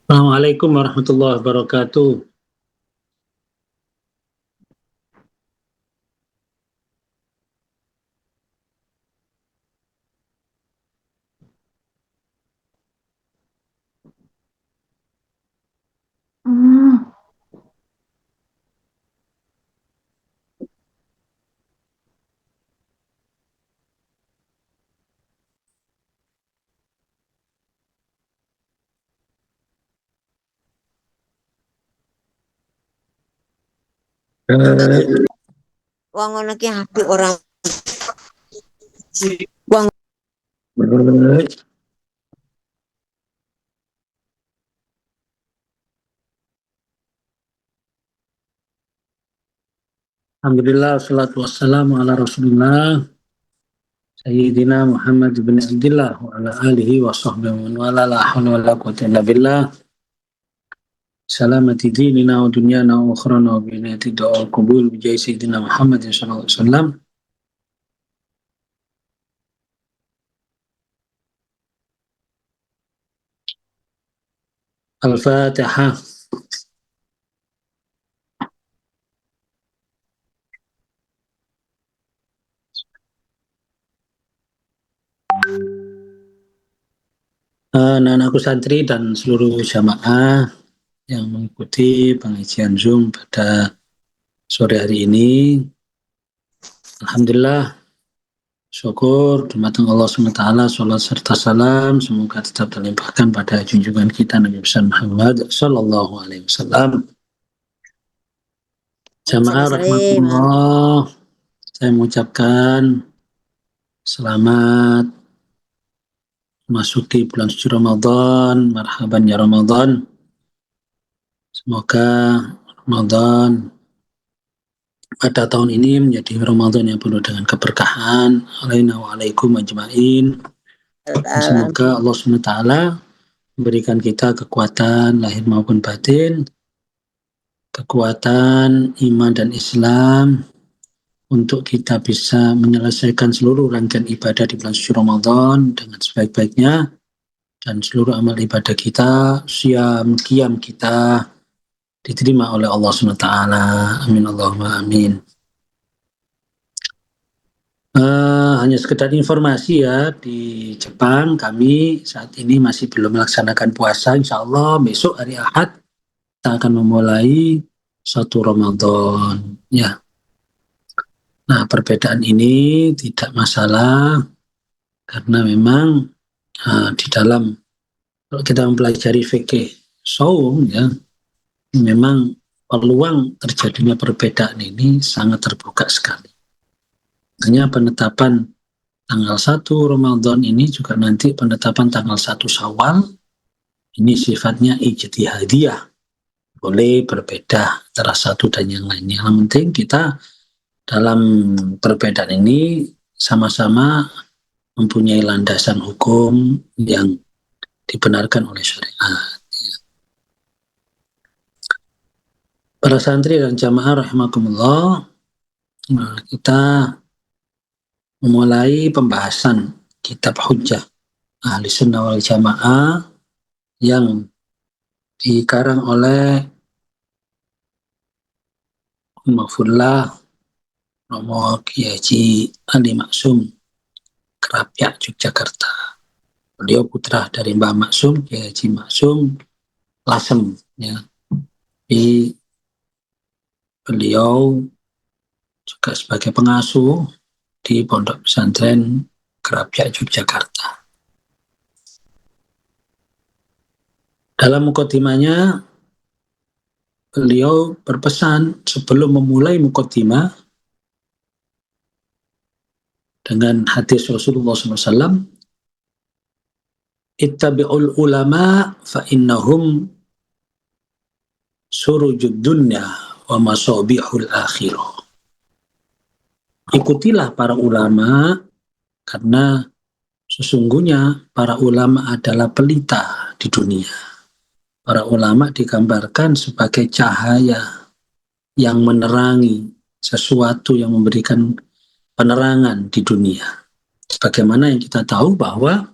Assalamualaikum warahmatullahi wabarakatuh. Wong ngono ki apik ora wong Alhamdulillah, wassalatu wassalamu ala rasulillah Sayyidina Muhammad bin Abdillah wa ala alihi wa sahbihi wa ala la hawla wa la quwwata illa billah. Salamati dinina wa dunyana wa ukhrana wa binati doa kubul bijai Sayyidina Muhammad sallallahu alaihi wasallam. Al-Fatihah. Anak-anakku santri dan seluruh jamaah yang mengikuti pengajian Zoom pada sore hari ini, alhamdulillah, syukur dumateng Allah SWT, salat serta salam semoga tetap terlimpahkan pada junjungan kita Nabi besar Muhammad sallallahu alaihi wasallam. Jamaah rahmatullah, saya mengucapkan selamat memasuki bulan suci Ramadan, marhaban ya Ramadan. Semoga Ramadan pada tahun ini menjadi Ramadan yang penuh dengan keberkahan. Alaina wa alaikum ajma'in. Semoga Allah SWT memberikan kita kekuatan lahir maupun batin, kekuatan iman dan Islam untuk kita bisa menyelesaikan seluruh rangkaian ibadah di bulan suci Ramadan dengan sebaik-baiknya, dan seluruh amal ibadah kita, siam, qiyam kita diterima oleh Allah SWT. Amin Allahumma amin. Hanya sekedar informasi ya, di Jepang kami saat ini masih belum melaksanakan puasa. Insya Allah besok hari Ahad kita akan memulai 1 Ramadan ya. Nah, perbedaan ini tidak masalah karena memang di dalam, kalau kita mempelajari fikih saum ya, memang peluang terjadinya perbedaan ini sangat terbuka sekali. Hanya penetapan tanggal 1 Ramadan ini juga nanti penetapan tanggal 1 Syawal ini sifatnya ijtihadiyah. Boleh berbeda antara satu dan yang lainnya. Yang penting kita dalam perbedaan ini sama-sama mempunyai landasan hukum yang dibenarkan oleh syariat. Para santri dan jamaah rahimakumullah, kita memulai pembahasan kitab Hujjah Ahli Sunnah wal Jamaah yang dikarang oleh Mahfullah Romo Kiai Haji Ali Maksum Kerapyak Yogyakarta. Beliau putra dari Mbah Maksum, Kiai Haji Maksum Lasem. Ya. Beliau juga sebagai pengasuh di Pondok Pesantren Kerapyak Yogyakarta. Dalam mukadimahnya, beliau berpesan sebelum memulai mukadimah dengan hadis Rasulullah SAW, ittabi'ul ulama fa innahum surujud dunya wa masabihul akhirah. Ikutilah para ulama karena sesungguhnya para ulama adalah pelita di dunia. Para ulama digambarkan sebagai cahaya yang menerangi sesuatu, yang memberikan penerangan di dunia. Sebagaimana yang kita tahu bahwa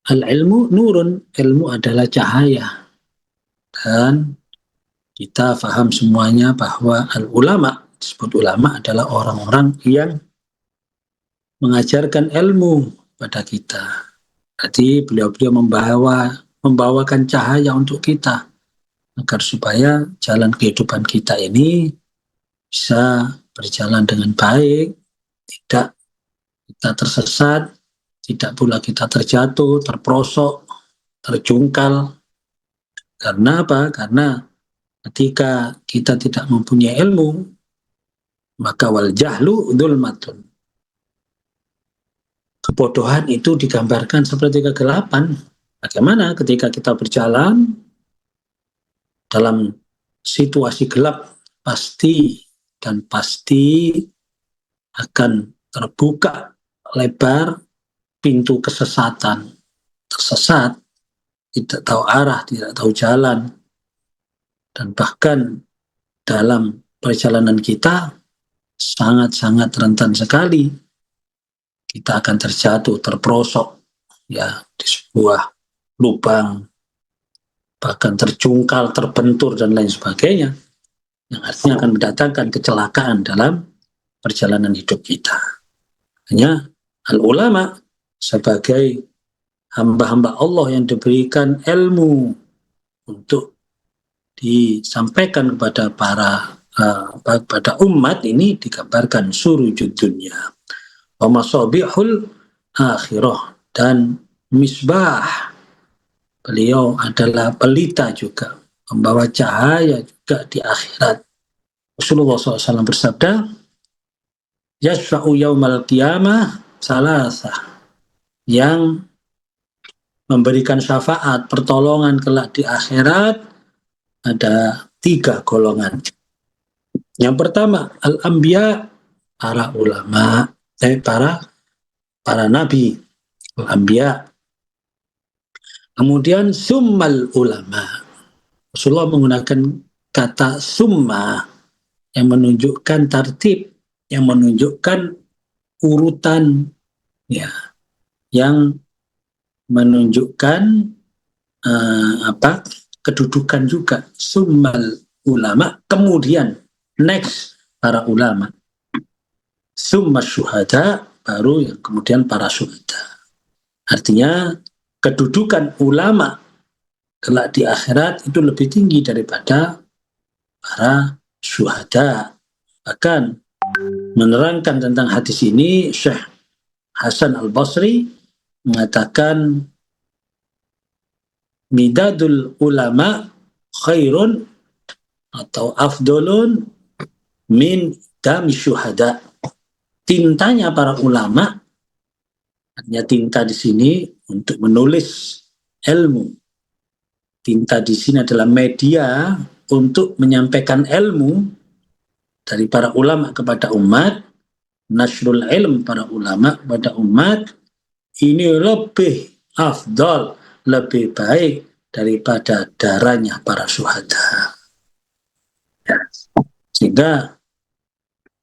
al-ilmu nurun, ilmu adalah cahaya. Dan kita paham semuanya bahwa al-ulama, disebut ulama adalah orang-orang yang mengajarkan ilmu pada kita. Jadi beliau-beliau membawakan cahaya untuk kita agar supaya jalan kehidupan kita ini bisa berjalan dengan baik, tidak kita tersesat, tidak pula kita terjatuh, terperosok, terjungkal. Karena apa? Karena ketika kita tidak mempunyai ilmu, maka wal jahlu dzulmatun. Kebodohan itu digambarkan seperti kegelapan. Bagaimana ketika kita berjalan dalam situasi gelap, pasti akan terbuka lebar pintu kesesatan. Tersesat, tidak tahu arah, tidak tahu jalan. Dan bahkan dalam perjalanan kita sangat-sangat rentan sekali kita akan terjatuh, terperosok ya di sebuah lubang, bahkan terjungkal, terbentur dan lain sebagainya, yang artinya akan mendatangkan kecelakaan dalam perjalanan hidup kita. Hanya al-ulama sebagai hamba-hamba Allah yang diberikan ilmu untuk disampaikan kepada pada umat ini digambarkan surujud dunya wa masabihul akhirah, dan misbah, beliau adalah pelita juga, membawa cahaya juga di akhirat. Rasulullah SAW bersabda, yashfa'u yaumal qiyamah salasah, yang memberikan syafaat, pertolongan kelak di akhirat ada 3 golongan. Yang pertama, al-anbiya, para ulama, para nabi, al-anbiya. Kemudian summal ulama. Rasulullah menggunakan kata summa yang menunjukkan tartib, yang menunjukkan urutan, ya, yang menunjukkan kedudukan juga. Summal ulama, kemudian next para ulama. Summa syuhada, baru yang kemudian para syuhada. Artinya kedudukan ulama kelak di akhirat itu lebih tinggi daripada para syuhada. Bahkan menerangkan tentang hadis ini, Syekh Hasan Al-Basri mengatakan midadul ulama khairun atau afdolun min dami syuhada. Tintanya para ulama, artinya tinta di sini untuk menulis ilmu. Tinta di sini adalah media untuk menyampaikan ilmu dari para ulama kepada umat, nasrul ilm para ulama kepada umat, ini lebih afdal, lebih baik daripada darahnya para syuhada. Ya. Sehingga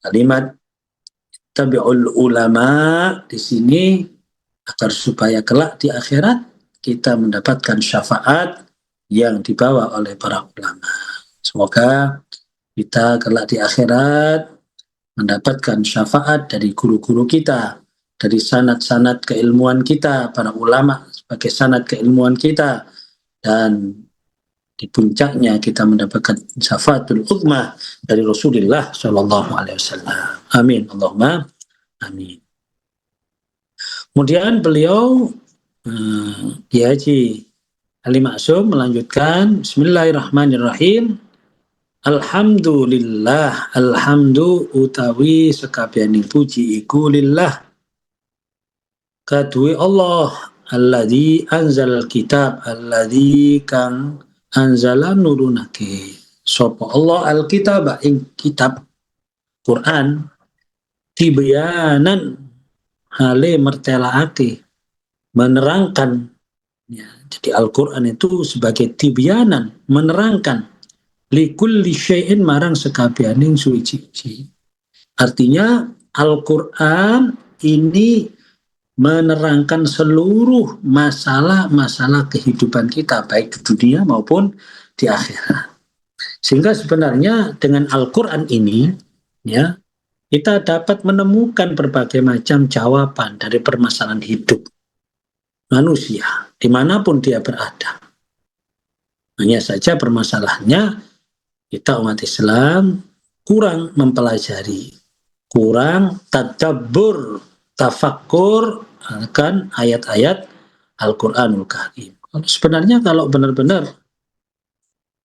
kalimat tabi'ul ulama di sini agar supaya kelak di akhirat kita mendapatkan syafaat yang dibawa oleh para ulama. Semoga kita kelak di akhirat mendapatkan syafaat dari guru-guru kita, dari sanad-sanad keilmuan kita, para ulama sebagai sanad keilmuan kita, dan di puncaknya kita mendapatkan syafaatul uzma dari Rasulullah Shallallahu Alaihi Wasallam. Amin. Allahumma amin. Kemudian beliau Kiai Haji Ali Maksum melanjutkan, Bismillahirrahmanirrahim. Alhamdulillah, alhamdu utawi sekabianing puji iku lillah kaduwe Allah alladzi anzal kitab, alladzi kang anzala nurunake sapa Allah alkitab ing kitab Quran tibyanan hale mertelaake menerangkan ya, jadi Al-Quran itu sebagai tibyanan menerangkan likulli syai'in marang sekabianing suci. Artinya Al-Quran ini menerangkan seluruh masalah-masalah kehidupan kita baik di dunia maupun di akhirat. Sehingga sebenarnya dengan Al-Quran ini ya kita dapat menemukan berbagai macam jawaban dari permasalahan hidup manusia dimanapun dia berada. Hanya saja permasalahannya kita umat Islam kurang mempelajari, kurang tadabbur, tafakkur akan ayat-ayat Al-Quranul Karim. Sebenarnya kalau benar-benar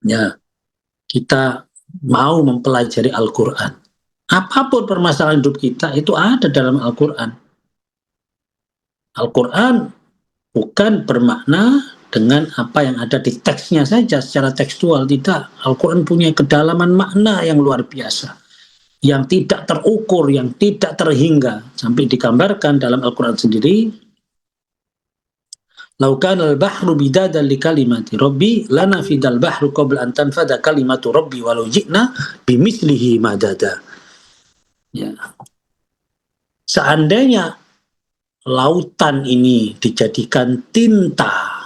ya kita mau mempelajari Al-Quran, apapun permasalahan hidup kita itu ada dalam Al-Quran. Al-Quran bukan bermakna dengan apa yang ada di teksnya saja secara tekstual, tidak. Al-Quran punya kedalaman makna yang luar biasa, yang tidak terukur, yang tidak terhingga. Sampai digambarkan dalam Al-Quran sendiri, laukan al-bahru bidadan li kalimati rabbi lanafidal bahru qabla an tanfada kalimatu rabbi walau ji'na bimislihi madada. Ya. Seandainya lautan ini dijadikan tinta,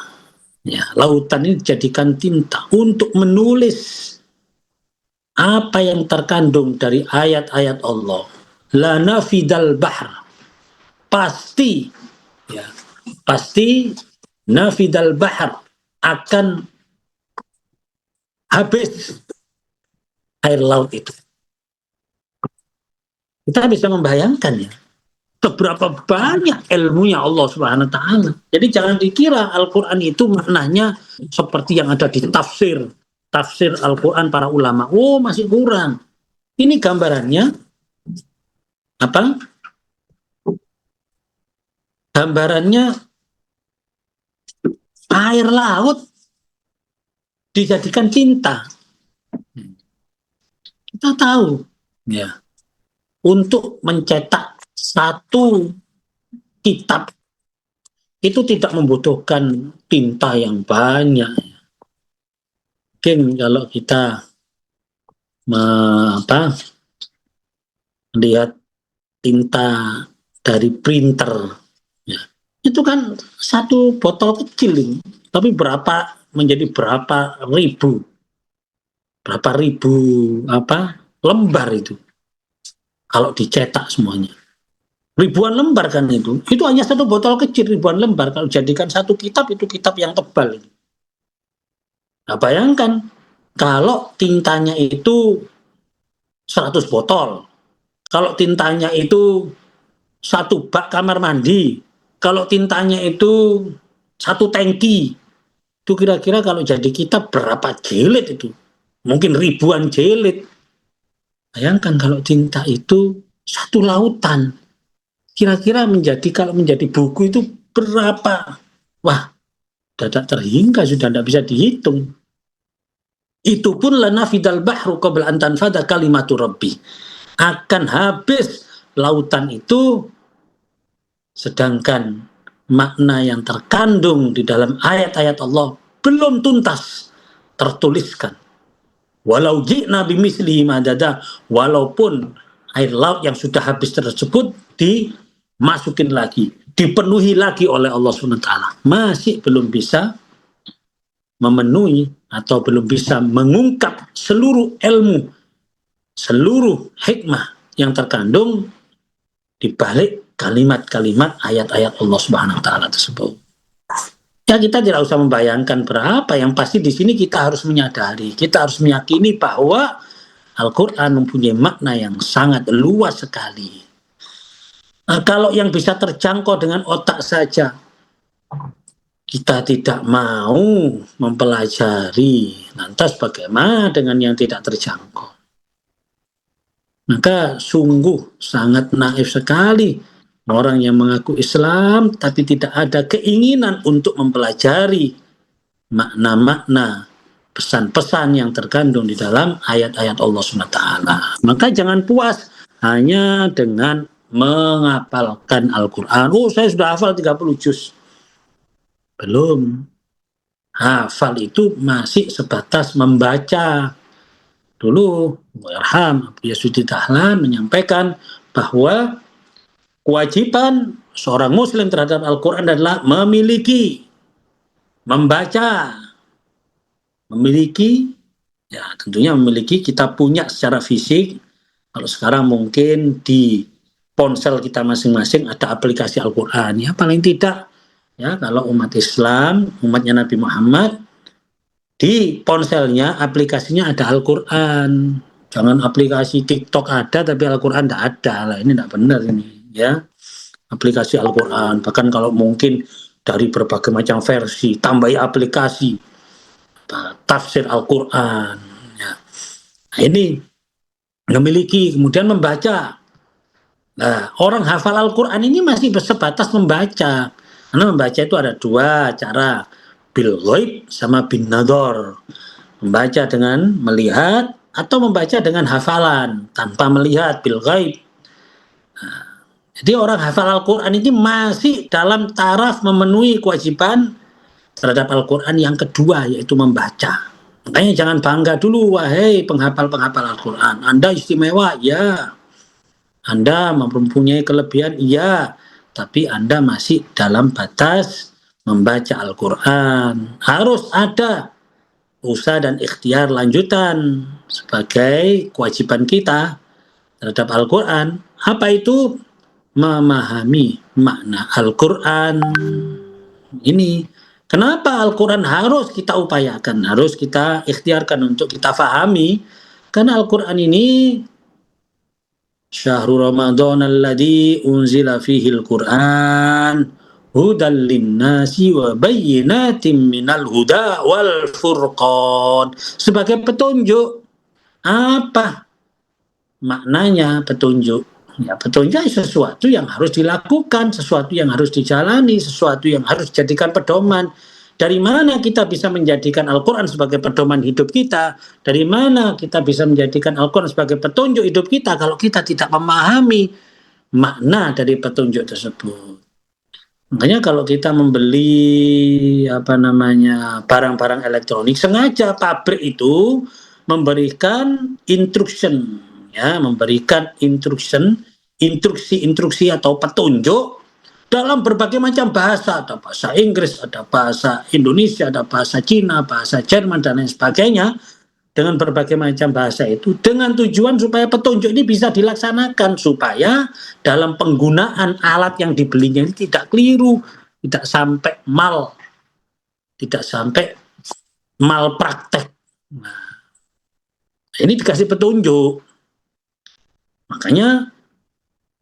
ya, lautan ini dijadikan tinta untuk menulis apa yang terkandung dari ayat-ayat Allah. La nafidal bahr. Pasti, ya, pasti nafidal bahr akan habis air laut itu. Kita bisa membayangkan ya, seberapa banyak ilmunya Allah Subhanahu wa taala. Jadi jangan dikira Al-Qur'an itu maknanya seperti yang ada di tafsir Al-Qur'an para ulama. Oh, masih kurang. Ini gambarannya apa? Gambarannya air laut dijadikan tinta. Kita tahu ya. Untuk mencetak satu kitab itu tidak membutuhkan tinta yang banyak. Mungkin kalau kita melihat tinta dari printer, ya, itu kan satu botol kecil, tapi menjadi berapa ribu lembar itu kalau dicetak semuanya. Ribuan lembar kan itu hanya satu botol kecil, ribuan lembar. Kalau jadikan satu kitab, itu kitab yang tebal. Nah, bayangkan kalau tintanya itu 100 botol, kalau tintanya itu satu bak kamar mandi, kalau tintanya itu satu tangki, itu kira-kira kalau jadi kitab berapa jilid itu? mungkin ribuan jilid. Bayangkan kalau tinta itu satu lautan. Kira-kira kalau menjadi buku itu berapa? Wah, tidak terhingga, sudah tidak bisa dihitung. Itu pun lanafidal bahru qabla an tanfada kalimatu rabbi. Akan habis lautan itu, sedangkan makna yang terkandung di dalam ayat-ayat Allah belum tuntas tertuliskan. Walau ji'na bimislihi madada, walaupun air laut yang sudah habis tersebut dimasukin lagi, dipenuhi lagi oleh Allah SWT, masih belum bisa memenuhi atau belum bisa mengungkap seluruh ilmu, seluruh hikmah yang terkandung di balik kalimat-kalimat ayat-ayat Allah Subhanahu wa taala tersebut. Ya, kita tidak usah membayangkan berapa, yang pasti di sini kita harus menyadari, kita harus meyakini bahwa Al-Quran mempunyai makna yang sangat luas sekali. Nah, kalau yang bisa terjangkau dengan otak saja kita tidak mau mempelajari, lantas bagaimana dengan yang tidak terjangkau? Maka sungguh sangat naif sekali orang yang mengaku Islam tapi tidak ada keinginan untuk mempelajari makna-makna pesan-pesan yang terkandung di dalam ayat-ayat Allah SWT. Maka jangan puas hanya dengan menghafalkan Al-Quran. Oh, saya sudah hafal 30 juz. Belum. Hafal itu masih sebatas membaca. Dulu Warham Abu Yasudi Dahlan menyampaikan bahwa kewajiban seorang muslim terhadap Al-Quran adalah memiliki, membaca, memiliki, ya tentunya memiliki, kita punya secara fisik. Kalau sekarang mungkin di ponsel kita masing-masing ada aplikasi Al-Quran, ya paling tidak. Ya, kalau umat Islam, umatnya Nabi Muhammad, di ponselnya aplikasinya ada Al-Quran. Jangan aplikasi TikTok ada tapi Al-Quran tidak ada. Lah, ini tidak benar ini, ya. Aplikasi Al-Quran, bahkan kalau mungkin dari berbagai macam versi, tambahi aplikasi tafsir Al-Quran, ya. Nah, ini memiliki, kemudian membaca. Nah, orang hafal Al-Quran ini masih sebatas membaca. Karena membaca itu ada dua cara, bil ghaib sama bin nador. Membaca dengan melihat atau membaca dengan hafalan tanpa melihat, bil ghaib. Nah, jadi orang hafal Al-Quran ini masih dalam taraf memenuhi kewajiban terhadap Al-Quran yang kedua, yaitu membaca. Makanya jangan bangga dulu, wahai penghafal-penghafal Al-Quran. Anda istimewa, ya. Anda mempunyai kelebihan, iya. Tapi Anda masih dalam batas membaca Al-Quran. Harus ada usaha dan ikhtiar lanjutan sebagai kewajiban kita terhadap Al-Quran. Apa itu? Memahami makna Al-Quran. Ini kenapa Al-Quran harus kita upayakan, harus kita ikhtiarkan untuk kita fahami, karena Al-Quran ini Syahrul Ramadan alladzi unzila fihi al-Quran hudal linnasi wa bayyinatin minal huda wal furqan. Sebagai petunjuk. Apa maknanya petunjuk? Ya, petunjuk sesuatu yang harus dilakukan, sesuatu yang harus dijalani, sesuatu yang harus dijadikan pedoman. Dari mana kita bisa menjadikan Al-Quran sebagai pedoman hidup kita? Dari mana kita bisa menjadikan Al-Quran sebagai petunjuk hidup kita kalau kita tidak memahami makna dari petunjuk tersebut? Makanya kalau kita membeli barang-barang elektronik, sengaja pabrik itu memberikan instruction, ya, memberikan instruksi atau petunjuk dalam berbagai macam bahasa. Ada bahasa Inggris, ada bahasa Indonesia, ada bahasa Cina, bahasa Jerman, dan lain sebagainya. Dengan berbagai macam bahasa itu, dengan tujuan supaya petunjuk ini bisa dilaksanakan, supaya dalam penggunaan alat yang dibelinya ini tidak keliru, tidak sampai malpraktek. Nah, ini dikasih petunjuk. Makanya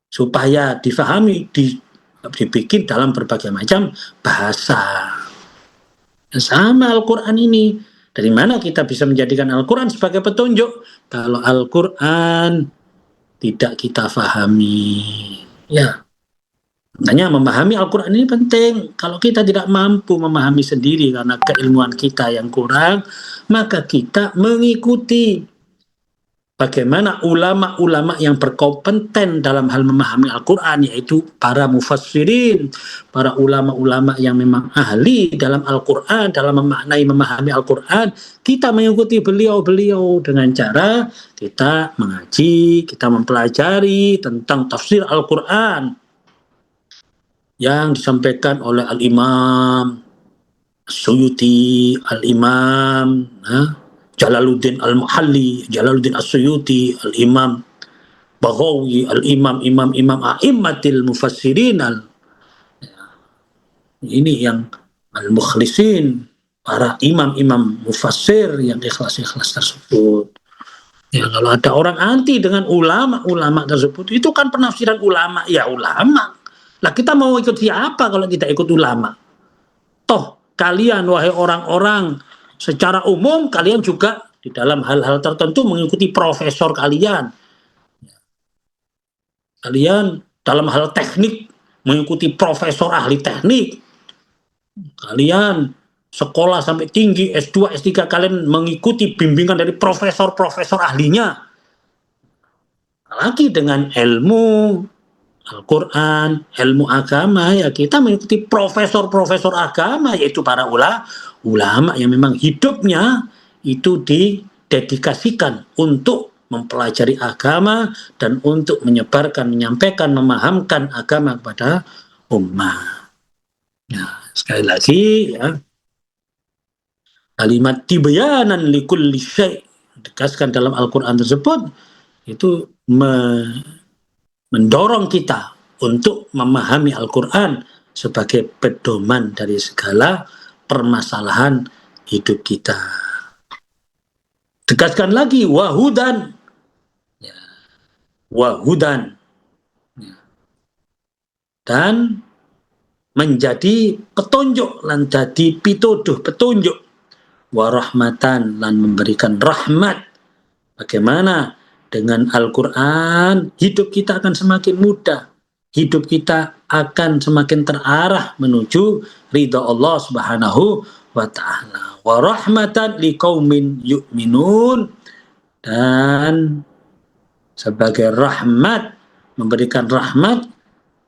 supaya difahami, dibikin dalam berbagai macam bahasa. Sama Al-Quran ini. Dari mana kita bisa menjadikan Al-Quran sebagai petunjuk? Kalau Al-Quran tidak kita fahami. Ya, makanya memahami Al-Quran ini penting. Kalau kita tidak mampu memahami sendiri karena keilmuan kita yang kurang, maka kita mengikuti bagaimana ulama-ulama yang berkompeten dalam hal memahami Al-Quran, yaitu para mufassirin, para ulama-ulama yang memang ahli dalam Al-Quran, dalam memahami Al-Quran. Kita mengikuti beliau-beliau dengan cara kita mengaji, kita mempelajari tentang tafsir Al-Quran yang disampaikan oleh Al-Imam Suyuti, Al-Imam Jalaluddin Al-Muhalli, Jalaluddin As-Suyuti, Al-Imam Baghawi, Al-Imam Imam A'immatil Mufassirin, ini yang Al-Mukhlisin, para imam-imam mufassir yang ikhlas-ikhlas tersebut. Ya, kalau ada orang anti dengan ulama-ulama tersebut, itu kan penafsiran ulama, ya ulama. Lah kita mau ikut siapa kalau kita ikut ulama? Toh kalian, wahai orang-orang, secara umum kalian juga di dalam hal-hal tertentu mengikuti profesor kalian. Kalian dalam hal teknik mengikuti profesor ahli teknik. Kalian sekolah sampai tinggi S2, S3 kalian mengikuti bimbingan dari profesor-profesor ahlinya. Lagi dengan ilmu Al-Quran, ilmu agama, ya kita mengikuti profesor-profesor agama, yaitu para ulama yang memang hidupnya itu didedikasikan untuk mempelajari agama dan untuk menyebarkan, menyampaikan, memahamkan agama kepada umat. Nah, sekali lagi ya, kalimat tibyanan likulli syai' dikasihkan dalam Al-Quran tersebut itu mendorong kita untuk memahami Al-Quran sebagai pedoman dari segala permasalahan hidup kita. Tegaskan lagi, wahudan. Ya. Wahudan. Ya. Dan menjadi petunjuk, lan jadi pituduh, petunjuk. Warahmatan, lan memberikan rahmat. Bagaimana? Dengan Al-Quran, hidup kita akan semakin mudah. Hidup kita akan semakin terarah menuju ridha Allah Subhanahu wa ta'ala. Wa rahmatan liqaumin yu'minun, dan sebagai rahmat, memberikan rahmat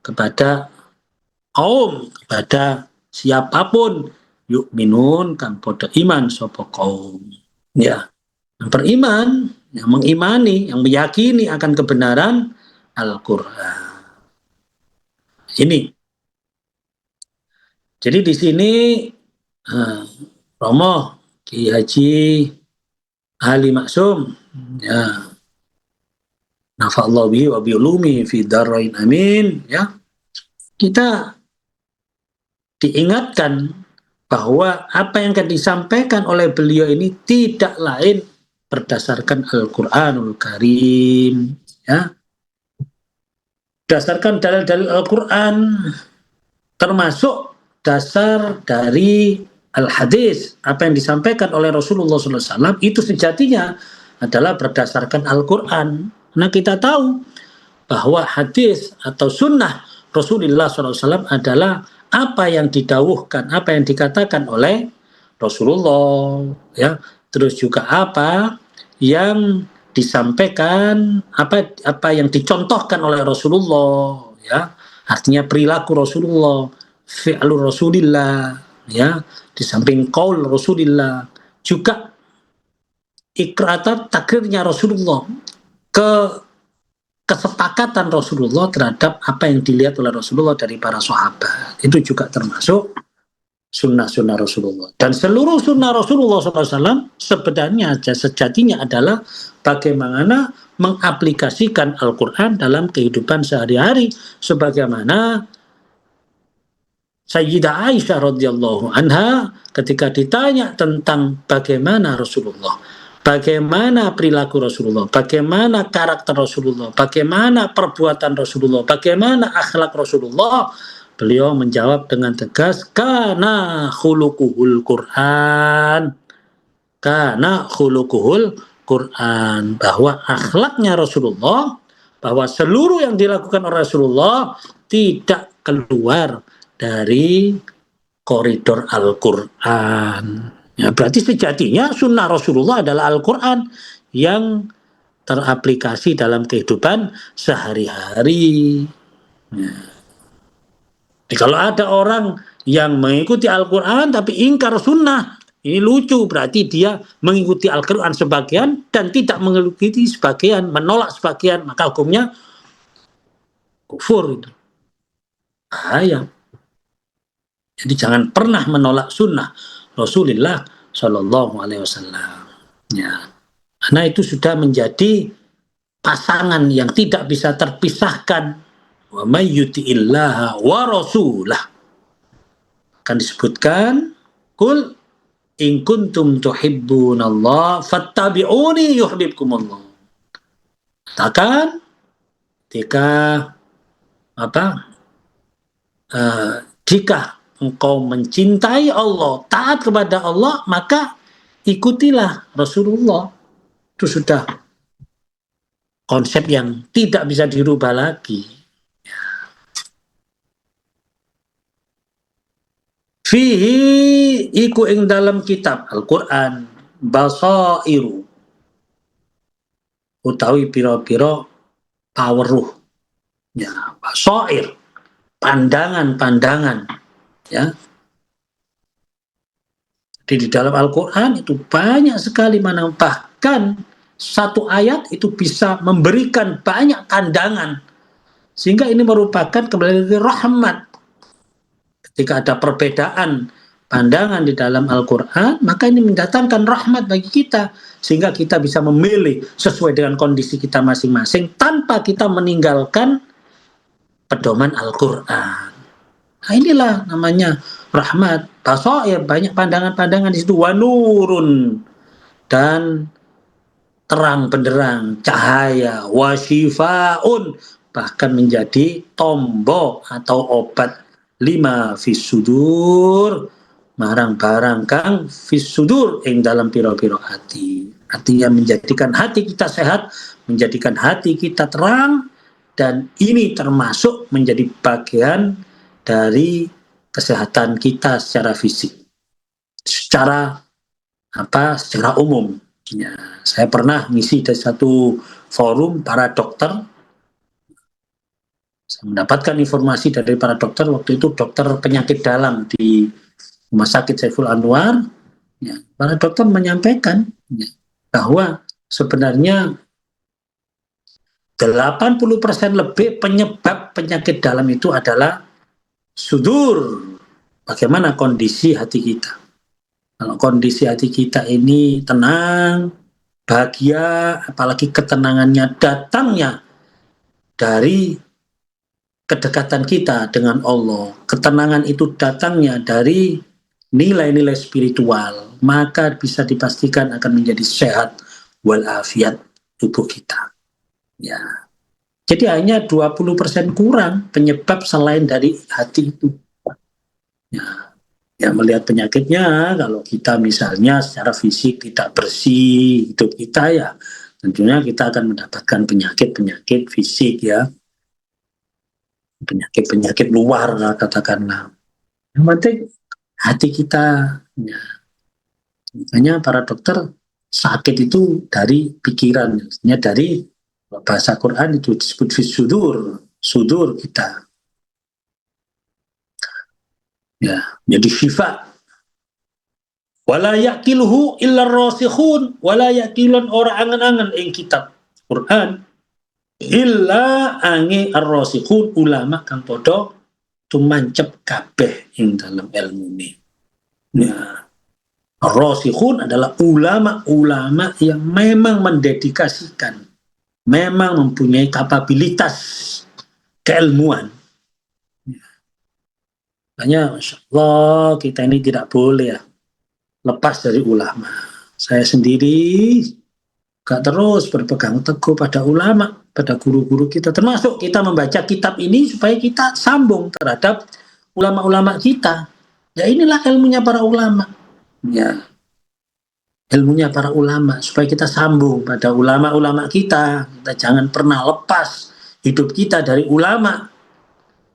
kepada kaum, kepada siapapun yu'minun kan pada iman sapa kaum. Ya, yang beriman, yang mengimani, yang meyakini akan kebenaran Al-Quran. Ini. Jadi di sini Romo Ki Haji Ali Maksum, ya, nafa'allahu bihi wa bi'ulumi fi darain amin, ya. Kita diingatkan bahwa apa yang akan disampaikan oleh beliau ini tidak lain berdasarkan Al-Quranul Karim, ya. Berdasarkan dalil-dalil Al-Quran, termasuk dasar dari Al-Hadis, apa yang disampaikan oleh Rasulullah SAW, itu sejatinya adalah berdasarkan Al-Quran. Nah, kita tahu bahwa hadis atau sunnah Rasulullah SAW adalah apa yang didawuhkan, apa yang dikatakan oleh Rasulullah, ya. Terus juga apa yang disampaikan, apa yang dicontohkan oleh Rasulullah, ya. Artinya perilaku Rasulullah, fi'lur Rasulillah, ya. Di samping qaul Rasulillah, juga ikratan takrirnya Rasulullah, kesepakatan Rasulullah terhadap apa yang dilihat oleh Rasulullah dari para sahabat. Itu juga termasuk sunnah-sunnah Rasulullah. Dan seluruh sunnah Rasulullah SAW sebenarnya sejatinya adalah bagaimana mengaplikasikan Al-Quran dalam kehidupan sehari-hari, sebagaimana Sayyidah Aisyah radhiyallahu anha ketika ditanya tentang bagaimana Rasulullah, bagaimana perilaku Rasulullah, bagaimana karakter Rasulullah, bagaimana perbuatan Rasulullah, bagaimana akhlak Rasulullah, beliau menjawab dengan tegas, kana khuluquhul Quran. Karena khuluquhul Quran, bahwa akhlaknya Rasulullah, bahwa seluruh yang dilakukan oleh Rasulullah tidak keluar dari koridor Al-Quran. Ya, berarti sejatinya sunnah Rasulullah adalah Al-Quran yang teraplikasi dalam kehidupan sehari-hari. Ya. Jadi kalau ada orang yang mengikuti Al-Quran tapi ingkar sunnah, ini lucu, berarti dia mengikuti Al-Quran sebagian dan tidak mengikuti sebagian, menolak sebagian, maka hukumnya kufur. Itu bahaya. Jadi jangan pernah menolak sunnah Rasulullah Shallallahu Alaihi Wasallam. Ya, karena itu sudah menjadi pasangan yang tidak bisa terpisahkan. Wa may yuti'illaha wa rasulah. Akan disebutkan, kul in kuntum tuhibbunallah fattabi'uni yuhibbukumullah. Katakan ketika jika engkau mencintai Allah, taat kepada Allah, maka ikutilah Rasulullah. Itu sudah konsep yang tidak bisa dirubah lagi. Fihi iku ing dalam kitab Al-Quran basairu utawi piro-piro paweruh. Ya, basair, pandangan-pandangan. Ya, di dalam Al-Quran itu banyak sekali mana, bahkan satu ayat itu bisa memberikan banyak pandangan, sehingga ini merupakan kembali rahmat. Ketika ada perbedaan pandangan di dalam Al-Quran, maka ini mendatangkan rahmat bagi kita, sehingga kita bisa memilih sesuai dengan kondisi kita masing-masing tanpa kita meninggalkan pedoman Al-Quran. Nah, inilah namanya rahmat. Basair, banyak pandangan-pandangan di situ. Wa nurun, dan terang benderang, cahaya. Wa shifaun, bahkan menjadi tombo atau obat. Lima fisudur, marang barang kang fisudur ing dalam piro-piro hati. Artinya menjadikan hati kita sehat, menjadikan hati kita terang, dan ini termasuk menjadi bagian dari kesehatan kita secara fisik, secara umum. Ya, saya pernah ngisi dari satu forum para dokter. Saya mendapatkan informasi dari para dokter, waktu itu dokter penyakit dalam di Rumah Sakit Saiful Anwar. Ya, para dokter menyampaikan bahwa sebenarnya 80% lebih penyebab penyakit dalam itu adalah sudur. Bagaimana kondisi hati kita? Kalau kondisi hati kita ini tenang, bahagia, apalagi ketenangannya datangnya dari kedekatan kita dengan Allah, ketenangan itu datangnya dari nilai-nilai spiritual, maka bisa dipastikan akan menjadi sehat walafiat tubuh kita. Ya. Jadi hanya 20% kurang penyebab selain dari hati itu. Ya, melihat penyakitnya, kalau kita misalnya secara fisik tidak bersih hidup kita, ya tentunya kita akan mendapatkan penyakit-penyakit fisik, ya. Penyakit-penyakit luar, katakanlah. Yang penting hati kita. Ya. Makanya para dokter sakit itu dari pikiran, dari bahasa Quran itu disebut sudur kita. Ya, jadi syifa. Wala yaqiluhu illa rasikhun, wala yaqilun ora angen-angen ing kitab Quran illa ange ar-rasikhun, ulama kang padha tumancep kabeh ing dalam ilmu ini. Ya. Ar-rasikhun adalah ulama-ulama yang memang mendedikasikan, memang mempunyai kapabilitas keilmuan. Makanya, Masya Allah, kita ini tidak boleh ya lepas dari ulama. Saya sendiri gak terus berpegang teguh pada ulama, pada guru-guru kita. Termasuk kita membaca kitab ini supaya kita sambung terhadap ulama-ulama kita. Ya inilah ilmunya para ulama. Ya. ilmunya para ulama, supaya kita sambung pada ulama-ulama kita. Kita jangan pernah lepas hidup kita dari ulama,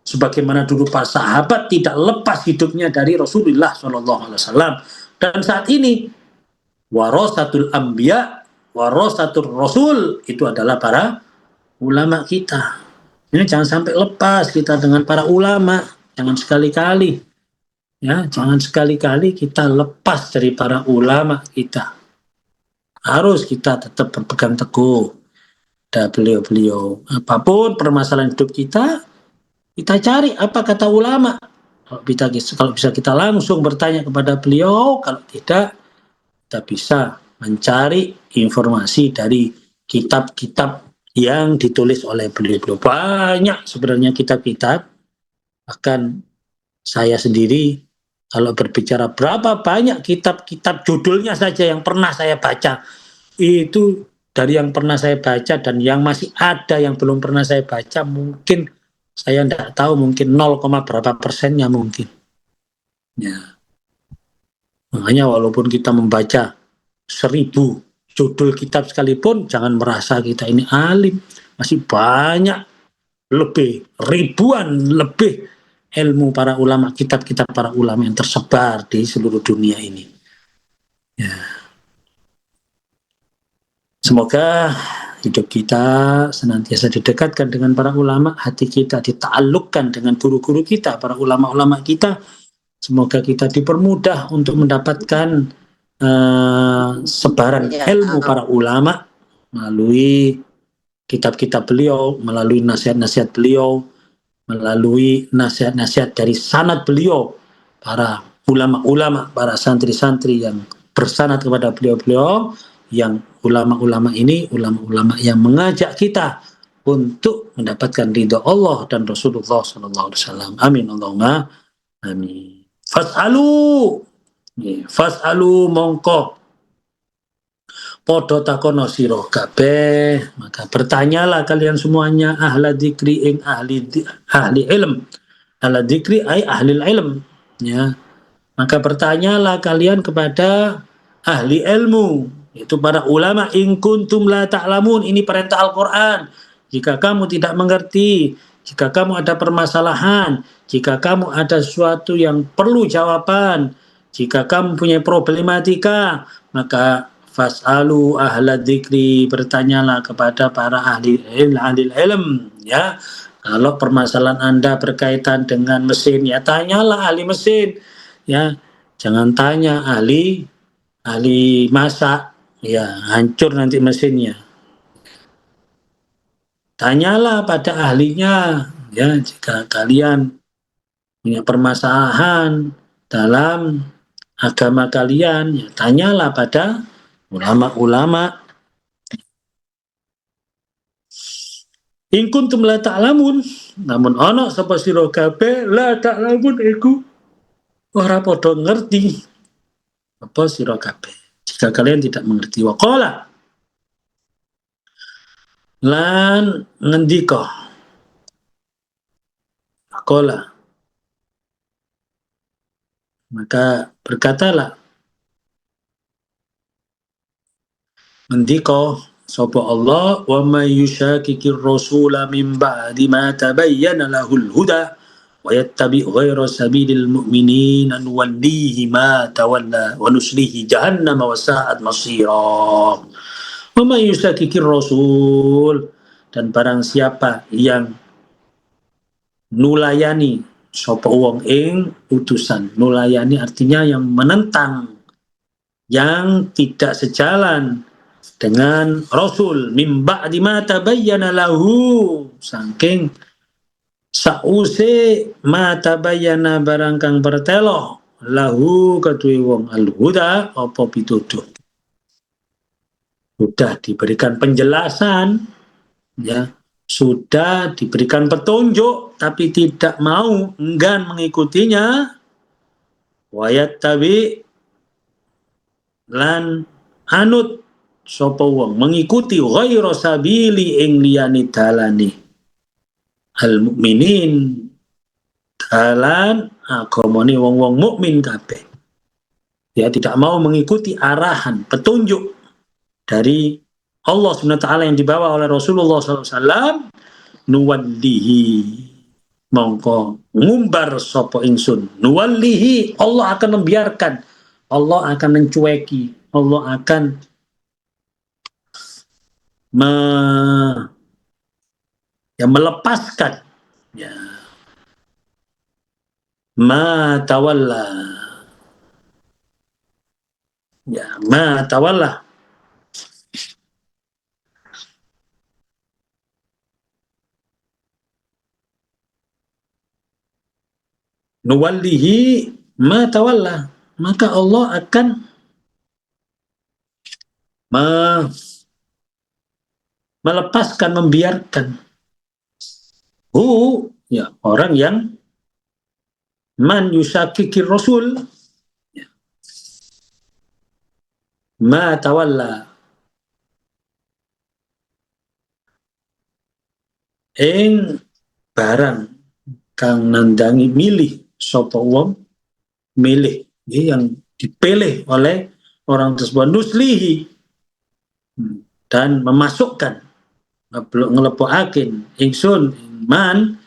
sebagaimana dulu para sahabat tidak lepas hidupnya dari Rasulullah SAW. Dan saat ini warasatul anbiya, warasatul rasul, itu adalah para ulama kita. Ini jangan sampai lepas kita dengan para ulama, jangan sekali-kali. Ya, jangan sekali-kali kita lepas dari para ulama kita. Harus kita tetap berpegang teguh pada beliau-beliau. Apapun permasalahan hidup kita cari apa kata ulama. Kalau bisa kita langsung bertanya kepada beliau, kalau tidak, kita bisa mencari informasi dari kitab-kitab yang ditulis oleh beliau-beliau. Banyak sebenarnya kitab-kitab, bahkan saya sendiri kalau berbicara berapa banyak kitab-kitab judulnya saja yang pernah saya baca, itu dari yang pernah saya baca dan yang masih ada yang belum pernah saya baca, mungkin saya tidak tahu, mungkin 0, berapa persennya mungkin. Ya. Makanya walaupun kita membaca 1000 judul kitab sekalipun, jangan merasa kita ini alim. Masih banyak, lebih ribuan lebih ilmu para ulama, kitab-kitab para ulama yang tersebar di seluruh dunia ini. Ya. Semoga hidup kita senantiasa didekatkan dengan para ulama, hati kita dita'alluqkan dengan guru-guru kita, para ulama-ulama kita. Semoga kita dipermudah untuk mendapatkan sebaran ilmu para ulama melalui kitab-kitab beliau, melalui nasihat-nasihat beliau, melalui nasihat-nasihat dari sanad beliau, para ulama-ulama, para santri-santri yang bersanad kepada beliau-beliau, yang ulama-ulama ini, ulama-ulama yang mengajak kita untuk mendapatkan ridha Allah dan Rasulullah SAW. Amin Allahumma amin. Fas'alu mongko podo takono sira kabeh, maka bertanyalah kalian semuanya ahla dzikri ing ahli ilm. Ahla dzikri ai ahli ilm, ya. Maka bertanyalah kalian kepada ahli ilmu, itu para ulama, in kuntum la ta'lamun. Ini perintah Al-Qur'an. Jika kamu tidak mengerti, jika kamu ada permasalahan, jika kamu ada sesuatu yang perlu jawaban, jika kamu punya problematika, maka fas'alu ahla dzikri, bertanyalah kepada para ahli ilm, ya. Kalau permasalahan Anda berkaitan dengan mesin, ya tanyalah ahli mesin, ya. Jangan tanya ahli masak, ya hancur nanti mesinnya. Tanyalah pada ahlinya, ya. Jika kalian punya permasalahan dalam agama kalian, ya tanyalah pada ulama-ulama. In kuntum la ta'lamun, namun ana sapa sira kabeh la ta'lamun iku ora padha ngerti apa sira kabeh. Jika kalian tidak mengerti, waqala lan ngendika, waqala maka berkatalah, ngendika sapa Allah, wa may yushakikir rasula min ba'di ma tabayyana lahul huda wa yattabi' ghayra sabilil mu'minin nuwallihi ma tawalla wa nuslihi jahannam wa sa'at masira. Wa may yushakikir rasul, dan barang siapa yang nulayani sapa wong ing utusan. Nulayani artinya yang menentang, yang tidak sejalan dengan Rasul, min ba'di ma tabayyana lahu, saking sause ma tabayyana barang kang bertelo lahu kedue wong al-huda apa pituduh. Sudah diberikan penjelasan, ya, sudah diberikan petunjuk tapi tidak mau, enggan mengikutinya, wayat tabi lan anut sapa wong mengikuti ghairu sabili ing liyane dalane al mukminin, dalan agamane wong-wong mukmin kabeh. ya tidak mau mengikuti arahan petunjuk dari Allah SWT yang dibawa oleh Rasulullah SAW, nuwallihi mongko ngumbar sopo ingsun, nuwallihi, Allah akan membiarkan, Allah akan mencueki, Allah akan melepaskan, ya, ma tawalla, ya, ma tawalla, nuwallihi ma tawalla, maka Allah akan melepaskan, membiarkan ya, orang yang man yusakikir rasul, ya, ma tawalla ing barang kang nandangi milih sapa wong, milih yang dipilih oleh orang tersebut, nuslihi, dan memasukkan, ngelepokaken ingsun man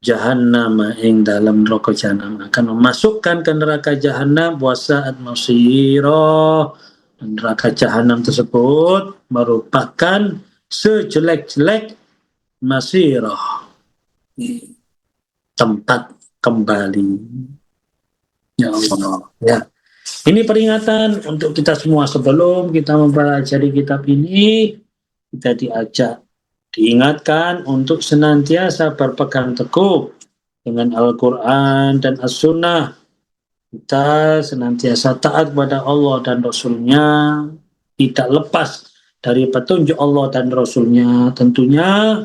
jahannam ing dalam neraka jahanam, akan memasukkan ke neraka jahanam wasaat masira, neraka jahanam tersebut merupakan sejelek-jelek masirah, tempat kembali. Ya Allah, ya. Ini peringatan untuk kita semua, sebelum kita mempelajari kitab ini, kita diajak, diingatkan untuk senantiasa berpegang teguh dengan Al-Quran dan As-Sunnah. Kita senantiasa taat kepada Allah dan Rasul-Nya, tidak lepas dari petunjuk Allah dan Rasul-Nya. Tentunya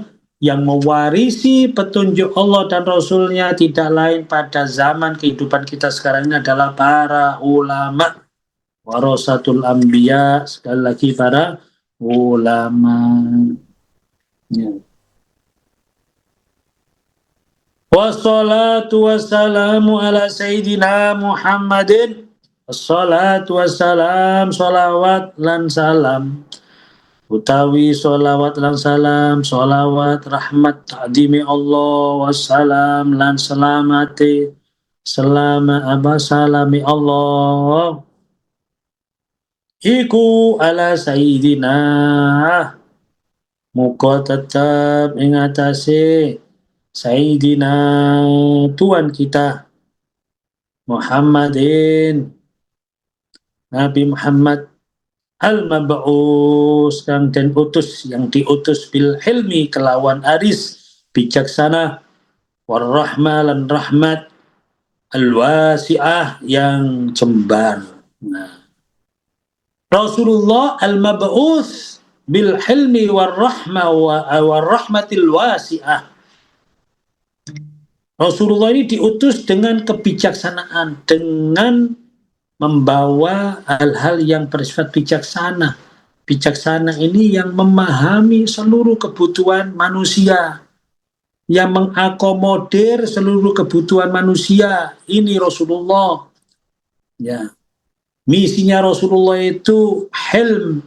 yang mewarisi petunjuk Allah dan Rasul-Nya tidak lain pada zaman kehidupan kita sekarang ini adalah para ulama, warasatul anbiya, sekali lagi para ulama. Ya. Wassalatu wassalamu ala sayyidina Muhammadin, wassalatu wassalam, sholawat lan salam utawi sholawat lan salam, sholawat rahmat ta'dimi Allah, wassalam lan selamati selama abasalami Allah iku ala sayyidina, muka tetap ing atase sayyidina Tuhan kita Muhammadin, Nabi Muhammad al-mab'us, yang dan utus, yang diutus bil hilmi kelawan aris bijaksana, warahmah lan rahmat, al-wasi'ah yang jembar. Nah, Rasulullah al-mab'us bil hilmi warahmah warahmatil wasi'ah. Rasulullah ini diutus dengan kebijaksanaan, dengan membawa hal-hal yang bersifat bijaksana. Bijaksana ini yang memahami seluruh kebutuhan manusia, yang mengakomodir seluruh kebutuhan manusia. Ini Rasulullah. Ya. Misinya Rasulullah itu halim.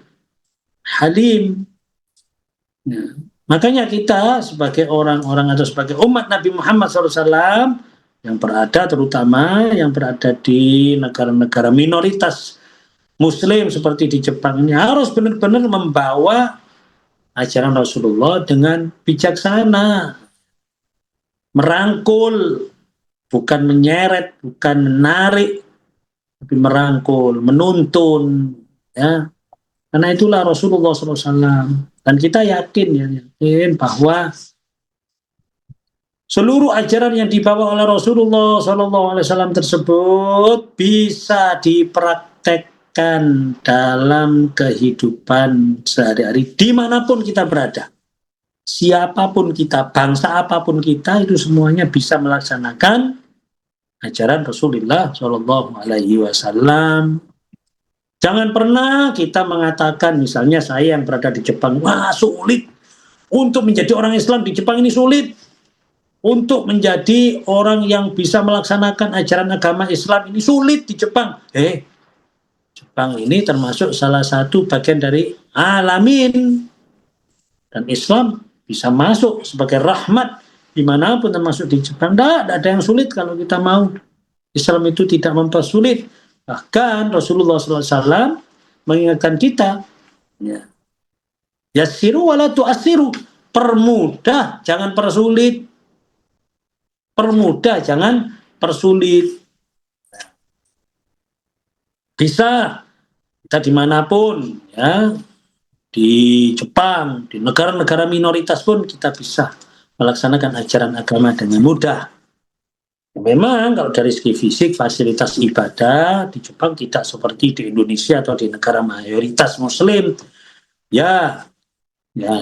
Ya. Makanya kita sebagai orang-orang atau sebagai umat Nabi Muhammad SAW yang berada, terutama yang berada di negara-negara minoritas Muslim seperti di Jepang ini, harus benar-benar membawa ajaran Rasulullah dengan bijaksana, merangkul, bukan menyeret, bukan menarik, tapi merangkul, menuntun, ya. Karena itulah Rasulullah SAW. Dan kita yakin bahwa seluruh ajaran yang dibawa oleh Rasulullah SAW tersebut bisa dipraktekkan dalam kehidupan sehari-hari dimanapun kita berada. Siapapun kita, bangsa apapun kita, itu semuanya bisa melaksanakan ajaran Rasulullah SAW. Jangan pernah kita mengatakan, misalnya saya yang berada di Jepang, wah sulit untuk menjadi orang Islam di Jepang ini, sulit untuk menjadi orang yang bisa melaksanakan ajaran agama Islam ini sulit di Jepang. Jepang ini termasuk salah satu bagian dari alamin. Dan Islam bisa masuk sebagai rahmat dimanapun, termasuk di Jepang. Tidak ada yang sulit kalau kita mau. Islam itu tidak mempersulit. Bahkan Rasulullah SAW mengingatkan kita, ya, yassiru wala tu'assiru. Permudah, jangan persulit. Permudah, jangan persulit. Bisa kita dimanapun, ya, di Jepang, di negara-negara minoritas pun kita bisa melaksanakan ajaran agama dengan mudah. Memang kalau dari segi fisik, fasilitas ibadah di Jepang tidak seperti di Indonesia atau di negara mayoritas Muslim. Ya,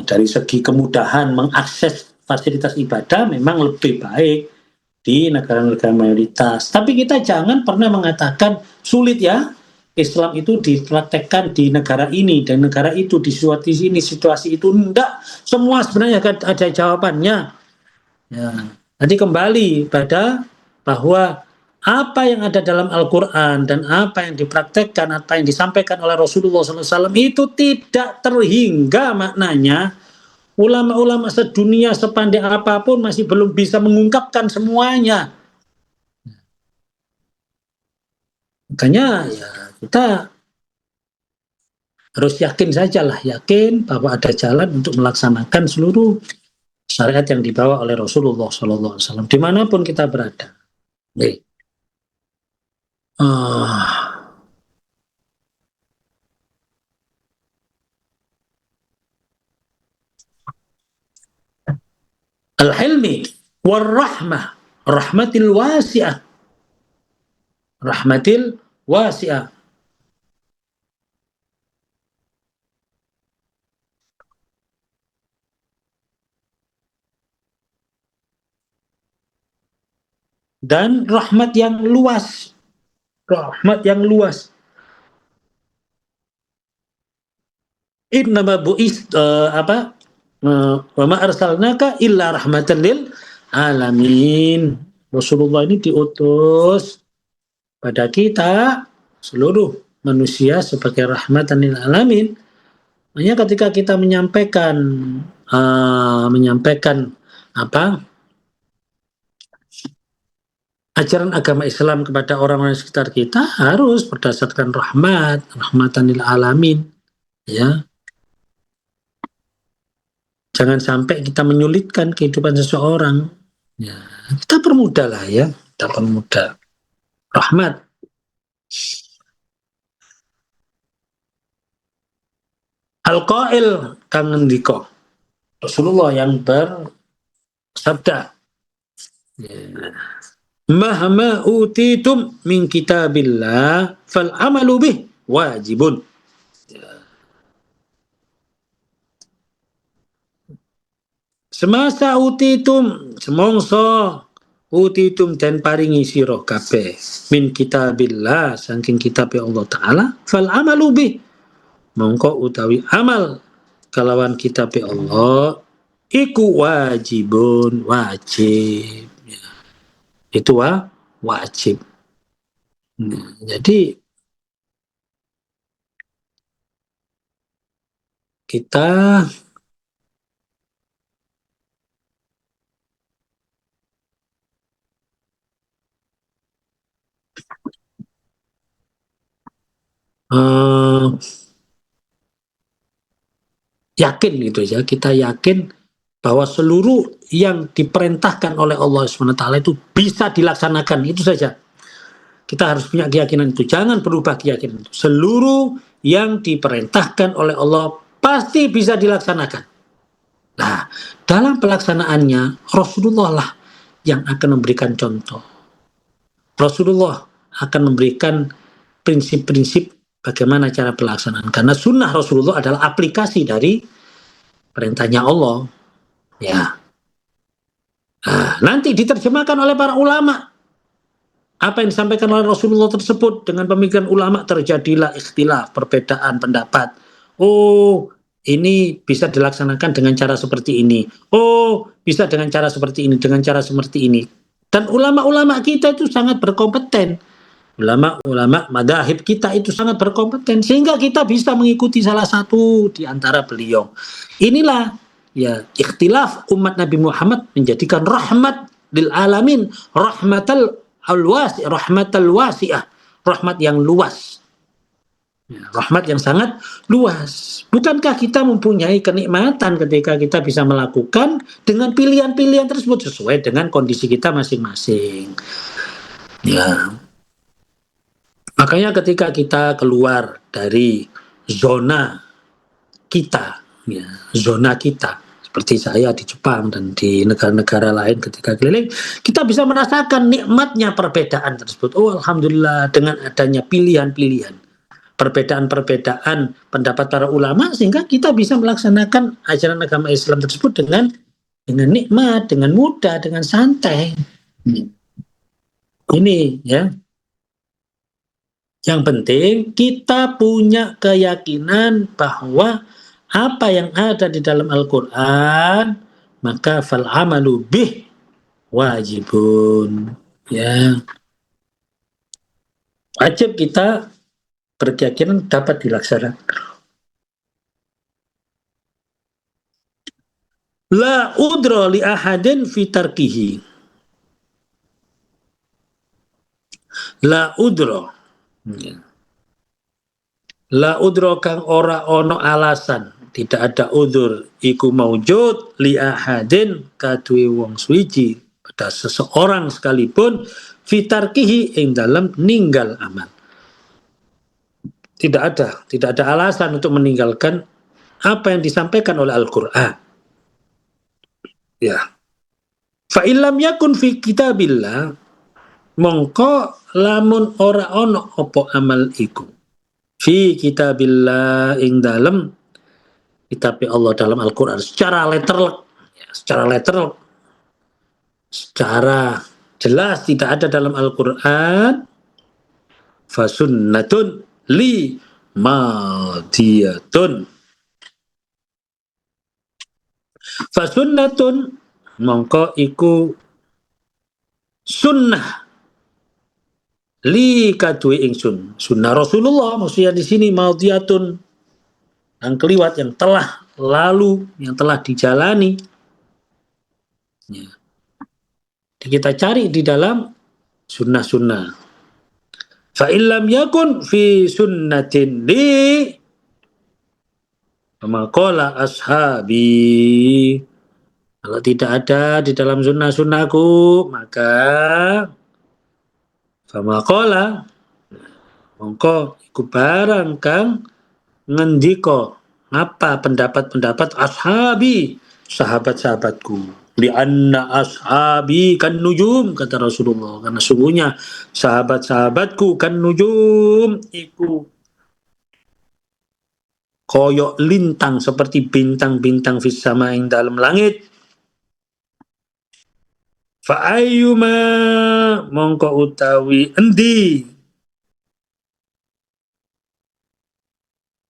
dari segi kemudahan mengakses fasilitas ibadah memang lebih baik di negara-negara mayoritas. Tapi kita jangan pernah mengatakan sulit ya. Islam itu dipraktekkan di negara ini dan negara itu, di situasi itu. Enggak, semua sebenarnya ada jawabannya. Ya. Nanti kembali pada bahwa apa yang ada dalam Al-Quran dan apa yang dipraktekkan, apa yang disampaikan oleh Rasulullah SAW itu tidak terhingga maknanya. Ulama-ulama sedunia sepandai apapun masih belum bisa mengungkapkan semuanya. Makanya ya kita harus yakin sajalah, yakin bahwa ada jalan untuk melaksanakan seluruh syariat yang dibawa oleh Rasulullah SAW dimanapun kita berada. Baik. Al-hilmi war-rahmah, rahmatil wasi'ah, rahmatil wasi'ah. Dan rahmat yang luas, rahmat yang luas. Innama bu'is wa ma arsalnaka illa rahmatan lil alamin. Rasulullah ini diutus pada kita seluruh manusia sebagai rahmatan lil alamin. Hanya ketika kita menyampaikan ajaran agama Islam kepada orang-orang sekitar kita harus berdasarkan rahmatan lil alamin, ya. Jangan sampai kita menyulitkan kehidupan seseorang. Ya, kita permudah lah ya, kita permudah. Rahmat. Al-Qail kang ngendika. Rasulullah yang bersabda. Ya. Mahma utitum min kitabillah fal amalu bih wajibun. Semasa utitum, semongso utitum dan paringi sira kabeh min kitabillah saking kitab Allah Ta'ala fal amalu bih mongko utawi amal kalawan kitab Allah iku wajibun, wajib ya. Itu wajib. Nah, jadi kita yakin gitu ya, kita yakin bahwa seluruh yang diperintahkan oleh Allah SWT itu bisa dilaksanakan, itu saja. Kita harus punya keyakinan itu, jangan berubah keyakinan itu. Seluruh yang diperintahkan oleh Allah pasti bisa dilaksanakan. Nah, dalam pelaksanaannya Rasulullah lah yang akan memberikan contoh. Rasulullah akan memberikan prinsip-prinsip bagaimana cara pelaksanaan. Karena sunnah Rasulullah adalah aplikasi dari perintahnya Allah. Ya. Nah, nanti diterjemahkan oleh para ulama. Apa yang disampaikan oleh Rasulullah tersebut dengan pemikiran ulama terjadilah ikhtilaf, perbedaan pendapat. Oh, ini bisa dilaksanakan dengan cara seperti ini. Oh, bisa dengan cara seperti ini, dengan cara seperti ini. Dan ulama-ulama kita itu sangat berkompeten Ulama-ulama madzhab kita itu sangat berkompeten sehingga kita bisa mengikuti salah satu di antara beliau. Inilah ya ikhtilaf umat Nabi Muhammad menjadikan rahmat lil alamin, rahmatal wasi'ah, rahmat yang luas. Ya, rahmat yang sangat luas. Bukankah kita mempunyai kenikmatan ketika kita bisa melakukan dengan pilihan-pilihan tersebut sesuai dengan kondisi kita masing-masing. Ya. Makanya ketika kita keluar dari zona kita, ya, zona kita, seperti saya di Jepang dan di negara-negara lain ketika keliling, kita bisa merasakan nikmatnya perbedaan tersebut. Oh, alhamdulillah dengan adanya pilihan-pilihan, perbedaan-perbedaan pendapat para ulama sehingga kita bisa melaksanakan ajaran agama Islam tersebut dengan nikmat, dengan mudah, dengan santai. Ini ya. Yang penting kita punya keyakinan bahwa apa yang ada di dalam Al-Quran maka fal amalu bih wajibun. Ya, wajib kita berkeyakinan dapat dilaksanakan. La udra li ahadin fi tarkihi. La udra. Ya. La udra kang ora ono alasan, tidak ada udzur iku maujud li ahadin kaduwe wong suci pada seseorang sekalipun fitarkihi ing dalam ninggal amal. Tidak ada alasan untuk meninggalkan apa yang disampaikan oleh Al-Qur'an. Ya. Fa illam yakun fi kitabillah mongko lamun ora ono opo amal iku fi kitabillah ing dalam kitab Allah dalam Al-Quran secara letterlek, secara jelas tidak ada dalam Al-Quran fasunnatun li madiyatun fasunnatun mongko iku sunnah li kadue ingsun sunnah Rasulullah maksudnya di sini madiyatun yang keliwat, yang telah lalu, yang telah dijalani. Ya. Kita cari di dalam sunnah-sunnah. Fa illam yakun fi sunnatin li maqala ashabi. Kalau tidak ada di dalam sunnah-sunnahku, maka famaqala mongko iku barang kang ngendika apa pendapat-pendapat ashabi sahabat-sahabatku li anna ashabi kan nujum kata Rasulullah karena sungguhnya sahabat-sahabatku kan nujum iku koyok lintang seperti bintang-bintang fis sama ing dalam langit fa ayyuma mongko utawi endi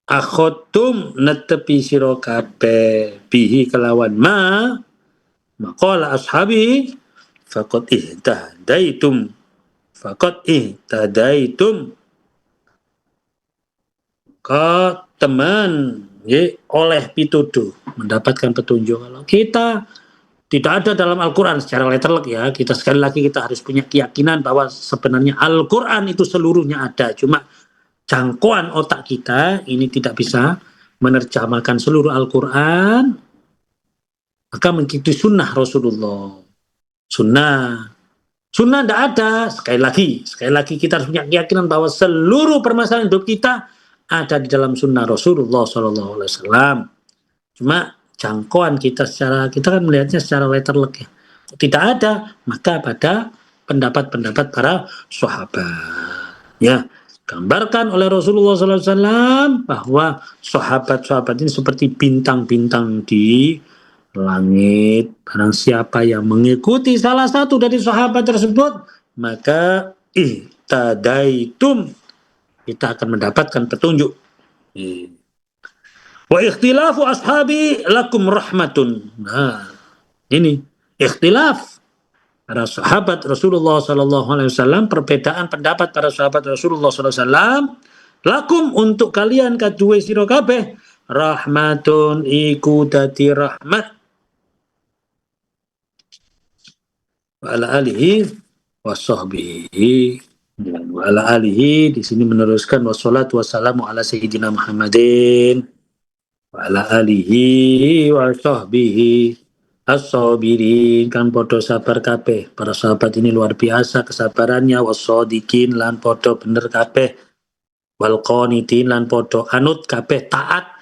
akhotum netepi sira kabeh bihi kelawan maqala ashabi faqad ihtadaitum ka teman oleh pituduh mendapatkan petunjuk. Kalau kita tidak ada dalam Al-Quran secara letterlek ya, kita sekali lagi kita harus punya keyakinan bahwa sebenarnya Al-Quran itu seluruhnya ada, cuma jangkauan otak kita ini tidak bisa menerjemahkan seluruh Al-Quran, maka mengikuti sunnah Rasulullah. Sunnah tidak ada. Sekali lagi kita harus punya keyakinan bahwa seluruh permasalahan hidup kita ada di dalam sunnah Rasulullah SAW. Cuma jangkauan kita kan melihatnya secara letterlek ya. Tidak ada, maka pada pendapat-pendapat para sahabat. Ya. Gambarkan oleh Rasulullah SAW bahwa sahabat-sahabat ini seperti bintang-bintang di langit. Barang siapa yang mengikuti salah satu dari sahabat tersebut, maka ihtadaitum, kita akan mendapatkan petunjuk. Wa ikhtilafu ashabi lakum rahmatun. Nah, ini ikhtilaf para sahabat Rasulullah sallallahu alaihi wasallam, perbedaan pendapat para sahabat Rasulullah sallallahu alaihi wasallam, lakum untuk kalian kaduwe sira kabeh rahmatun iku dadi rahmat wa ala alihi wasahbihi wa ala alihi di sini meneruskan wassalatu wassalamu ala sayyidina Muhammadin wa ala alihi wa sahbihi as-sabirin kan podo sabar kabeh para sahabat ini luar biasa kesabarannya wasodikin lan podo bener kabeh wal qanitin lan podo anut kabeh taat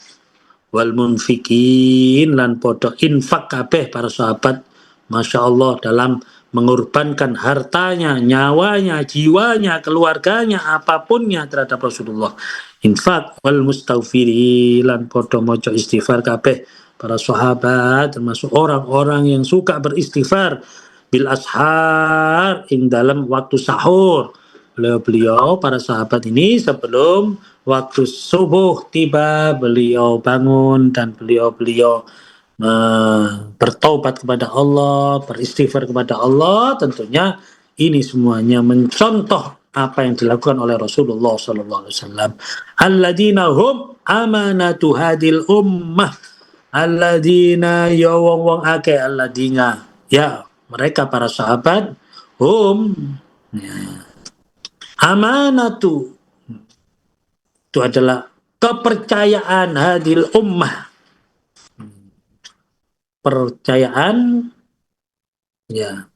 wal munfikin lan podo infak kabeh para sahabat Masya Allah dalam mengorbankan hartanya, nyawanya, jiwanya, keluarganya, apapunnya terhadap Rasulullah. Infak wal mustaghfiri lan podo moco istighfar kabeh para sahabat termasuk orang-orang yang suka beristighfar bil ashar ing dalam waktu sahur. Beliau para sahabat ini sebelum waktu subuh tiba beliau bangun dan beliau bertaubat kepada Allah, beristighfar kepada Allah. Tentunya ini semuanya mencontoh apa yang dilakukan oleh Rasulullah sallallahu alaihi wasallam. Alladzina hum amanatu hadil ummah. Alladzina ya wong akeh alladzina ya mereka para sahabat hum ya, amanatu itu adalah kepercayaan hadil ummah, percayaan ya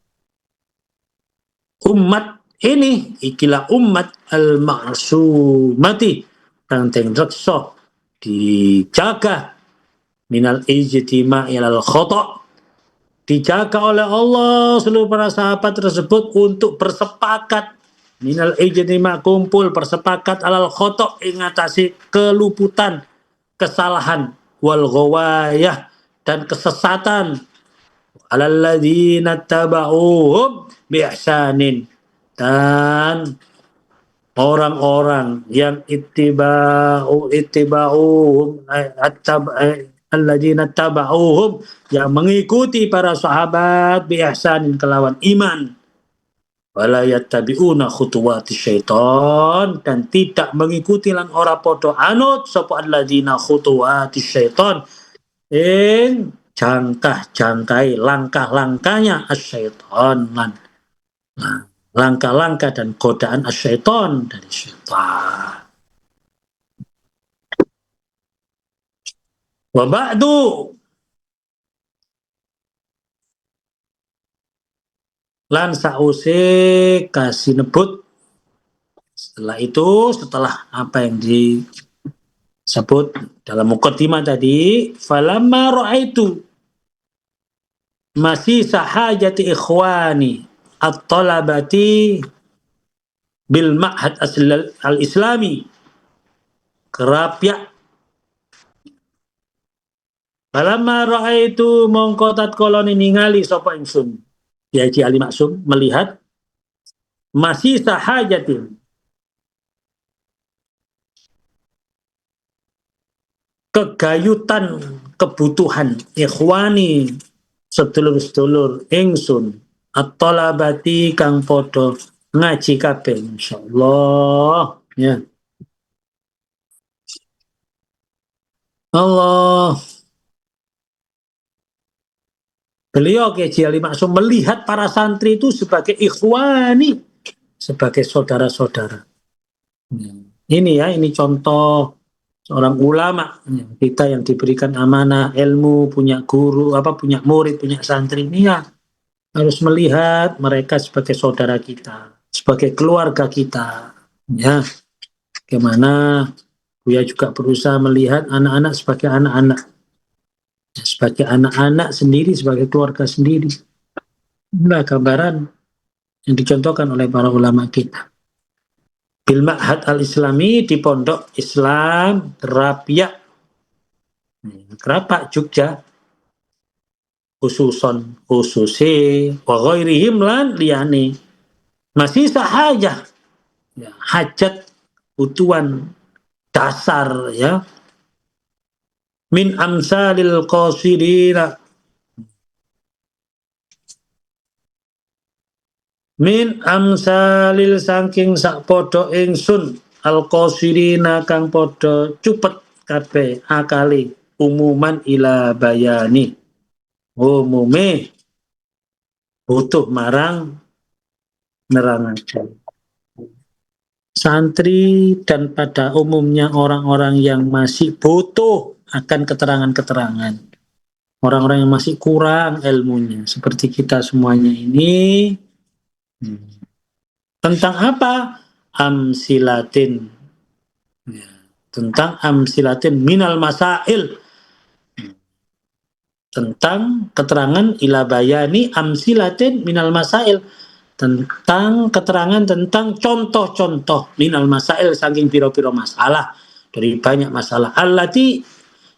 umat ini ikilah umat al-ma'sumati kang teng reksa dijaga minal ijtima' ilal khata' dijaga oleh Allah seluruh para sahabat tersebut untuk bersepakat minal ijtima' kumpul bersepakat alal khata' ing ngatasi keluputan kesalahan wal ghawayah dan kesesatan alalladzina taba'uhum biihsanin dan orang-orang yang ittiba'uhum alladzina taba'uhum yang mengikuti para sahabat biihsanin kelawan iman wala yattabi'una khutuwati syaitan dan tidak mengikuti lan ora podo anut sapa alladzina khutuwati syaitan ing jangkah-jangkai langkah-langkahnya asyaiton lan langkah-langkah dan godaan asyaiton dari syaitan. Wa ba'du lan sause kasih nebut setelah apa yang disebut dalam muqaddimah tadi falamma ra'aitu masih sahajati ikhwani at-talabati bil ma'had al-islami kerapya falamma ra'aitu mongko tatkala ningali sapa ingsun ya Haji Ali Maksum melihat masih sahajatin kegayutan kebutuhan ikhwani sedulur-sedulur ingsun at-talabati kang podo ngaji kabeh insyaallah ya Allah. Beliau Haji Ali Maksum melihat para santri itu sebagai ikhwani, sebagai saudara-saudara. Ini ya, ini contoh seorang ulama kita yang diberikan amanah ilmu, punya guru, punya murid, punya santri ini ya harus melihat mereka sebagai saudara kita, sebagai keluarga kita. Ya, bagaimana Buya juga berusaha melihat anak-anak sebagai anak-anak, sebagai anak-anak sendiri, sebagai keluarga sendiri. Inilah gambaran yang dicontohkan oleh para ulama kita. Bil Ma'had al-Islami di Pondok Islam Rabiah Kerapak Jogja khususi wa ghairihim lan liyane masih sahajah ya, hajat kebutuhan dasar ya min amsalil qasidina min amsalil saking sak podo ingsun al-qasirina kang podo cupet kabeh akali umuman ila bayani umume butuh marang nerangaken. Santri dan pada umumnya orang-orang yang masih butuh akan keterangan-keterangan. Orang-orang yang masih kurang ilmunya, seperti kita semuanya ini. Tentang apa? Amsilatin. Ya, tentang amsilatin minal masail. Tentang keterangan ila bayani amsilatin minal masail. Tentang keterangan tentang contoh-contoh minal masail saking piro-piro masalah dari banyak masalah allati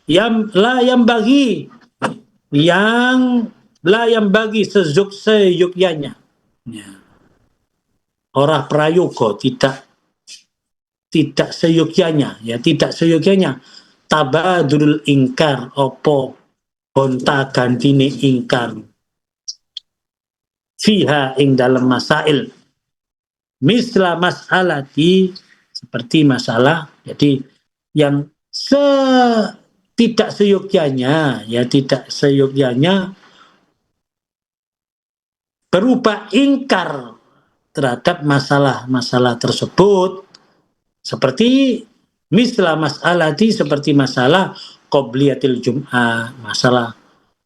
yang bagi seyukyanya ya. Orang prayoga tidak seyukyanya ya, tidak seyukyanya tabadul ingkar opo honta gantine ingkar fiha ing dalam masail misla mas'alati seperti masalah jadi yang tidak seyogyanya berupa ingkar terhadap masalah-masalah tersebut seperti misla mas'alati seperti masalah qobliyatil jum'ah, masalah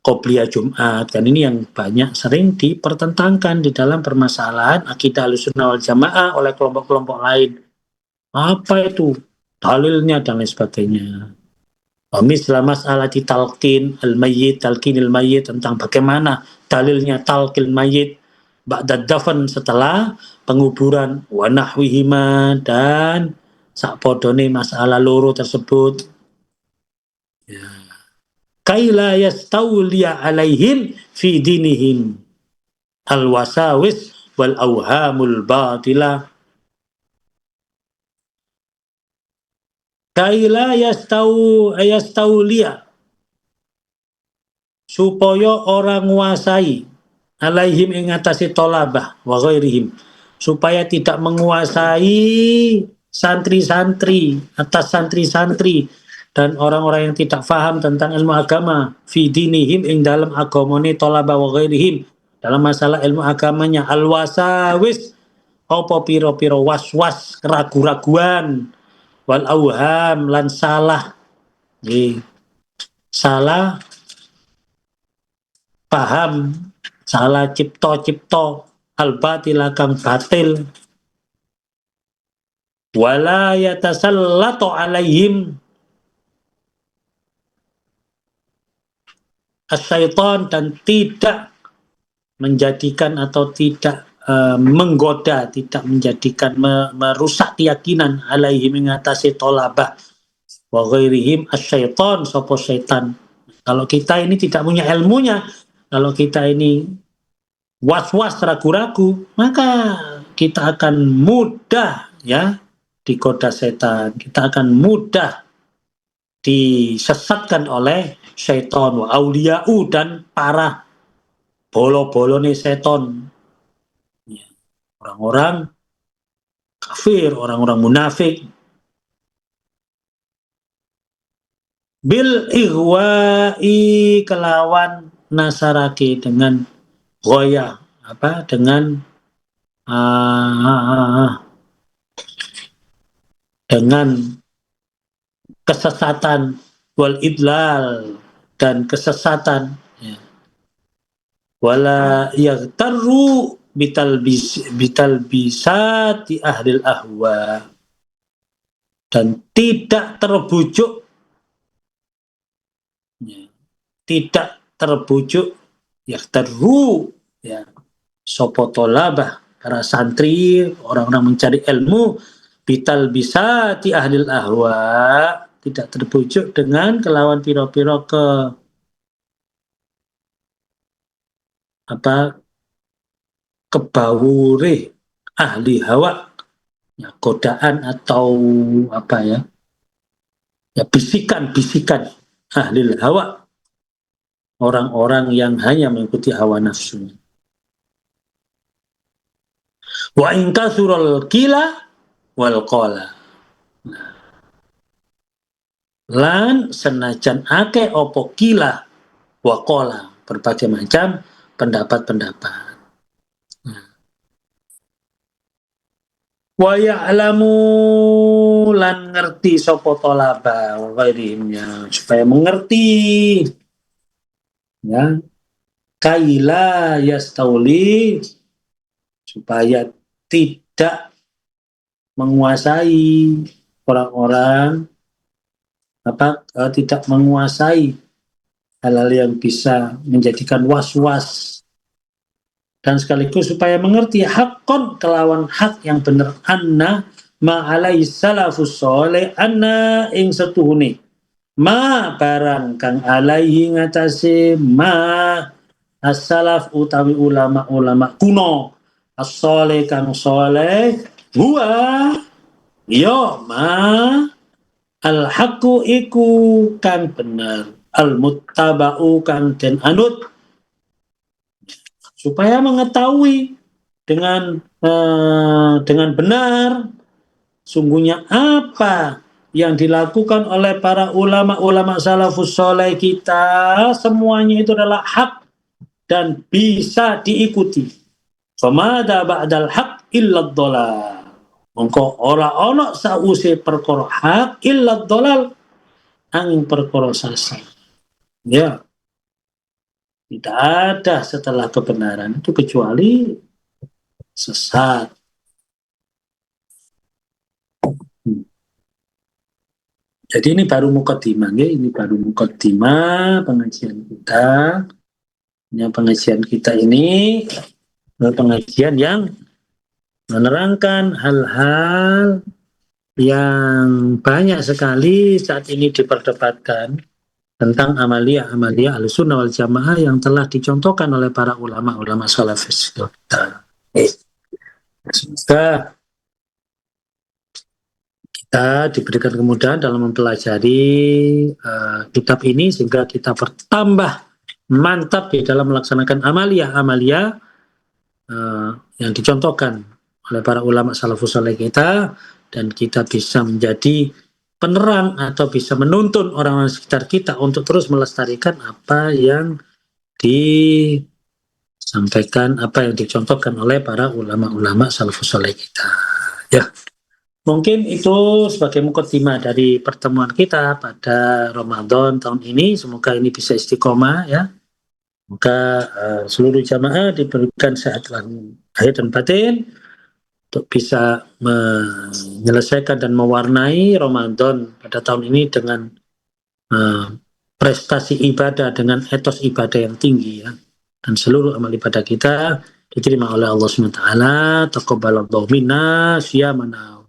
qobliyah Jumat. Dan ini yang banyak sering dipertentangkan di dalam permasalahan akidah Ahlussunnah wal Jamaah oleh kelompok-kelompok lain. Apa itu? Dalilnya dan lain sebagainya. Misla mas'alati talqin al-mayyit, talqinil mayyit tentang bagaimana dalilnya talqin mayyit ba'da dafan setelah penguburan wa nahwihima dan sakpodone masalah loro tersebut. Ya. Kaila yastawliya alaihim fi dinihim al-wasawis wal awhamul batila. Kaila yastawliya supaya orang menguasai alaihim ing atase tolabah wa ghairihim supaya tidak menguasai santri-santri atas santri-santri dan orang-orang yang tidak paham tentang ilmu agama fi dinihim ing dalam agamane tolabah wa ghairihim dalam masalah ilmu agamanya al-wasawis apa piro-piro was-was keragu-raguan wal auham lan salah salah paham salah cipto al-batila kang batil wala yatasallatu alaihim asyaiton dan tidak menjadikan atau tidak menggoda, tidak menjadikan merusak keyakinan alaihim mengatasi tolabah wa ghairihim asyaiton sopo syaitan. Kalau kita ini tidak punya ilmunya, kalau kita ini was-was ragu-ragu, maka kita akan mudah ya digoda setan, kita akan mudah disesatkan oleh syaitan wa auliya'u dan para bolo-bolone seton ya. Orang-orang kafir, orang-orang munafik bil ihwa'i kelawan nasarake dengan goyah dengan kesesatan wal idlal dan kesesatan ya. Wala yaghtarru bitalbisati ahlil ahwa dan tidak terbujuk ya, tidak terbujuk yaghtarru ya sopo tolabah para santri orang-orang mencari ilmu bitalbisati ahlil ahwa tidak terbujuk dengan kelawan piro-piro kebawure ahli hawa ya, godaan atau bisikan-bisikan ahli hawa orang-orang yang hanya mengikuti hawa nafsu. Wa in kasural kila wal qala. Lan senajan akeh opo kila wa qala, berbagai macam pendapat-pendapat. Wa ya'lamu lan ngerti sapa talaba wa ghairihimnya, supaya mengerti ya, kaila yastauli, supaya tidak menguasai orang-orang tidak menguasai hal-hal yang bisa menjadikan was-was, dan sekaligus supaya mengerti hakon kelawan hak yang bener, anna ma alai salafus soleh, anna ing setuhune ma barang kang alaihi ngatasi ma as-salaf utawi ulama-ulama kuno, as-soleh kang soleh, huwa yo ma al-haqqu iku kang bener, al-muttaba'u kang den anut, supaya mengetahui dengan benar sungguhnya apa yang dilakukan oleh para ulama-ulama salafus soleh kita, semuanya itu adalah hak dan bisa diikuti. Famada ba'dal haq illa dhalal. Mongko ora ana sause perkara hak illa dhalal, angin perkara sesat. Ya, tidak ada setelah kebenaran itu kecuali sesat. Jadi ini baru mukaddimah, ya. Ini baru mukaddimah pengajian kita. Yang pengajian kita ini pengajian yang menerangkan hal-hal yang banyak sekali saat ini diperdebatkan tentang amalia-amalia Ahlussunnah wal Jamaah yang telah dicontohkan oleh para ulama-ulama salafis kita. Semoga kita diberikan kemudahan dalam mempelajari kitab ini sehingga kita bertambah mantap di dalam melaksanakan amalia-amalia yang dicontohkan oleh para ulama salafus saleh kita, dan kita bisa menjadi penerang atau bisa menuntun orang-orang sekitar kita untuk terus melestarikan apa yang disampaikan, apa yang dicontohkan oleh para ulama-ulama salafus saleh kita. Ya, mungkin itu sebagai mukaddimah dari pertemuan kita pada Ramadan tahun ini. Semoga ini bisa istiqomah, ya. Semoga seluruh jamaah diberikan sehat lahir dan batin untuk bisa menyelesaikan dan mewarnai Ramadan pada tahun ini dengan prestasi ibadah, dengan etos ibadah yang tinggi, ya. Dan seluruh amal ibadah kita diterima oleh Allah SWT. Taqabbalallahu minna siyamana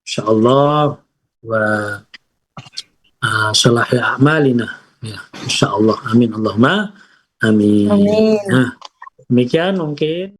insyaallah wa salahi a'malina, ya, insyaallah. Amin Allahumma amin. Amin. Nah, demikian mungkin